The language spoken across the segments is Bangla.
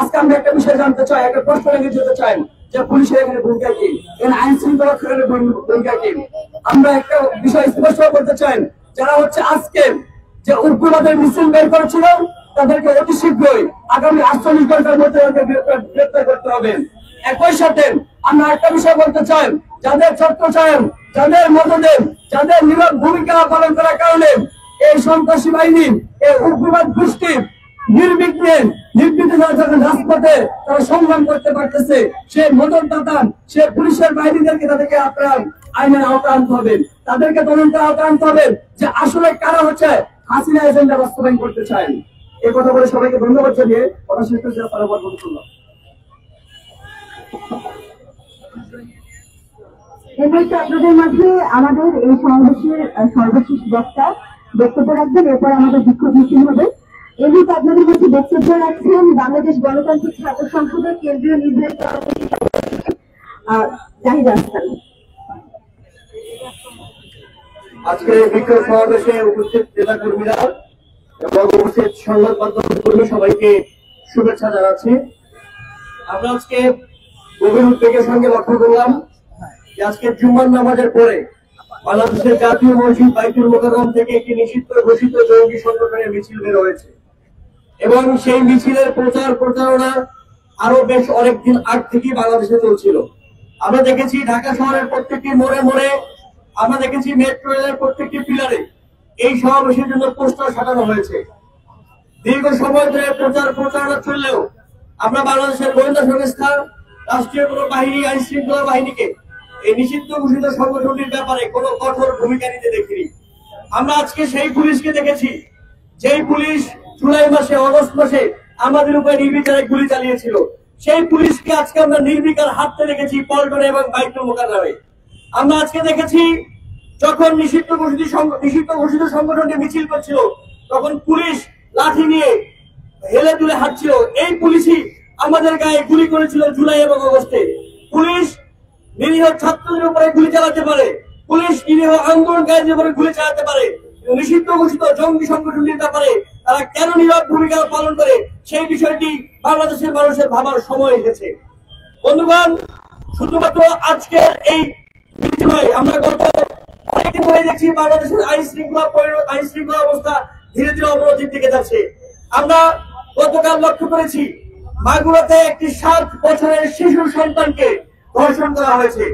আজকে আমরা একটা বিষয় জানতে চাই, একটা প্রশ্ন রেখে যেতে চাই যে পুলিশের এখানে ভূমিকা কি, এখানে আইন শৃঙ্খলা রক্ষাকারীর ভূমিকা কি। আমরা একটা বিষয় স্পষ্ট করতে চাই, যারা হচ্ছে আজকে যে উগ্রবাদের মিছিল বের করেছিল তাদেরকে অতি শীঘ্রই আগামী 48 ঘন্টার মধ্যে গ্রেপ্তার করতে হবে। একই সাথে আমরা একটা বিষয় বলতে চাই, যাদের ছত্রছায়ায়, যাদের মদদের, যাদের নীরব ভূমিকা পালন করার কারণে এই সন্ত্রাসী বাহিনী, এই উগ্রবাদ গোষ্ঠী নির্বিঘ্নে যখন রাজপথে তারা সংগ্রাম করতে পারতেছে, সে মদত দাতা, সে পুলিশের বাহিনীদেরকে তাদেরকে আপনার আইনের আওতায় আনতে হবে, তাদেরকে তদন্তের আওতায় আনতে হবে যে আসলে কারা হচ্ছে হাসিনা এজেন্ডা বাস্তবায়ন করতে চান। এই কথা বলে সবাইকে ধন্যবাদ জানিয়ে কথা শেষ করছি। আপনাদের মাঝে আমাদের এই সমাবেশের সর্বশেষ বক্তা বক্তব্য রাখবেন, এরপর আমাদের বিক্ষোভ মিছিল হবে। এই মুহূর্তে আপনাদের কাছে বক্তব্য রাখছেন বাংলাদেশ গণতান্ত্রিক ছাত্র সংসদের কেন্দ্রীয় নির্বাহী কমিটির জাহিদ হাসান। আজকে বিক্ষোভ সমাবেশে উপস্থিত নেতা কর্মীরা এবং উপস্থিত সংবাদ মাধ্যম কর্মী সবাইকে শুভেচ্ছা জানাচ্ছি। আমরা আজকে গভীর উদ্বেগের সঙ্গে লক্ষ্য করলাম যে আজকে জুম্মার নামাজের পরে বাংলাদেশের জাতীয় মসজিদ বাইতুল মোকাররম থেকে একটি নিষিদ্ধ ঘোষিত জঙ্গি সংগঠনের মিছিল বের হয়েছে এবং সেই মিছিলের প্রচার প্রচারণা আরো বেশ অনেকদিন আগ থেকেই বাংলাদেশে চলছিল। আমরা দেখেছি ঢাকা শহরের প্রত্যেকটি মোড়ে মোড়ে, আমরা দেখেছি মেট্রো রেলের প্রত্যেকটি পিলারে এই সমাবেশের জন্য পোস্টার সাজানো হয়েছে। দীর্ঘ সময় ধরে প্রচার প্রচারণা চললেও আমরা বাংলাদেশের গোয়েন্দা সংস্থা, রাষ্ট্রীয় কোন বাহিনী, আইন শৃঙ্খলা বাহিনীকে এই নিষিদ্ধ ঘোষিত সংগঠনটির ব্যাপারে কোন কঠোর ভূমিকা নিতে দেখিনি। আমরা আজকে সেই পুলিশকে দেখেছি যেই পুলিশ জুলাই মাসে, অগস্ট মাসে আমাদের উপরে নির্বিচারে গুলি চালিয়েছিল। সেই পুলিশকে আজকে আমরা নির্বিকার হাঁটতে দেখেছি পল্টনে এবং বাইতুল মোকাররমে। আমরা আজকে দেখেছি যখন নিষিদ্ধ ঘোষিত সংগঠনটি মিছিল করছিল তখন পুলিশ লাঠি নিয়ে হেলে দুলে হাঁটছিল। এই পুলিশই আমাদের গায়ে গুলি করেছিল জুলাই এবং অগস্টে। পুলিশ নিরীহ ছাত্রদের উপরে গুলি চালাতে পারে, পুলিশ নিরীহ আন্দোলনকারীদের উপরে গুলি চালাতে পারে, নিষিদ্ধ ঘোষিত জঙ্গি সংগঠনটির ব্যাপারে তারা কেন নীরব ভূমিকা পালন করে সেই বিষয়টি বাংলাদেশের মানুষের ভাবার সময় এসেছে। বন্ধুগণ, শুধুমাত্র আজকের এই নয়, আমরা গত অনেকদিন ধরে দেখছি বাংলাদেশের আইন শৃঙ্খলা অবস্থা ধীরে ধীরে অবনতির দিকে যাচ্ছে। আমরা গতকাল লক্ষ্য করেছি মাগুরাতে একটি 7 বছরের শিশু সন্তানকে ধর্ষণ করা হয়েছে।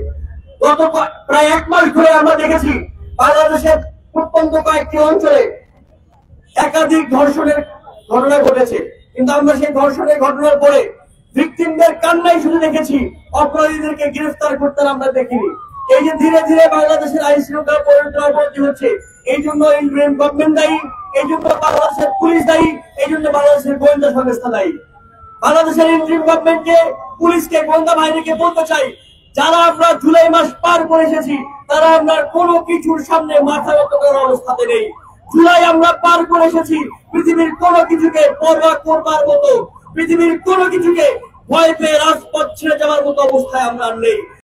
গত প্রায় 1 মাস ধরে আমরা দেখেছি বাংলাদেশের প্রত্যন্ত কয়েকটি অঞ্চলে একাধিক ধর্ষণের ঘটনা ঘটেছে, কিন্তু আমরা সেই ধর্ষণের ঘটনার পরে ভিকটিমদের কান্নাই শুধু দেখেছি, অপরাধীদেরকে গ্রেফতার করতে আমরা দেখিনি। এই যে ধীরে ধীরে বাংলাদেশের আইন শৃঙ্খলা পরিণতি হচ্ছে, এই জন্য ইন্টারিম গভর্নমেন্ট দায়ী, এই জন্য বাংলাদেশের পুলিশ দায়ী, এই জন্য বাংলাদেশের গোয়েন্দা সংস্থা দায়ী। বাংলাদেশের ইন্টারিম গভর্নমেন্টকে, পুলিশকে, গোয়েন্দা বাহিনীকে বলতে চাই, যারা আমরা জুলাই মাস পার করে এসেছি তারা আমরা কোনো কিছুর সামনে মাথা নত করার অবস্থাতে নেই। জুলাই আমরা পার করে এসেছি, পৃথিবীর কোনো কিছুকে পরোয়া করবার মতো, পৃথিবীর কোনো কিছুকে ভয় পেয়ে রাজপথ ছেড়ে যাওয়ার মতো অবস্থায় আমরা নেই।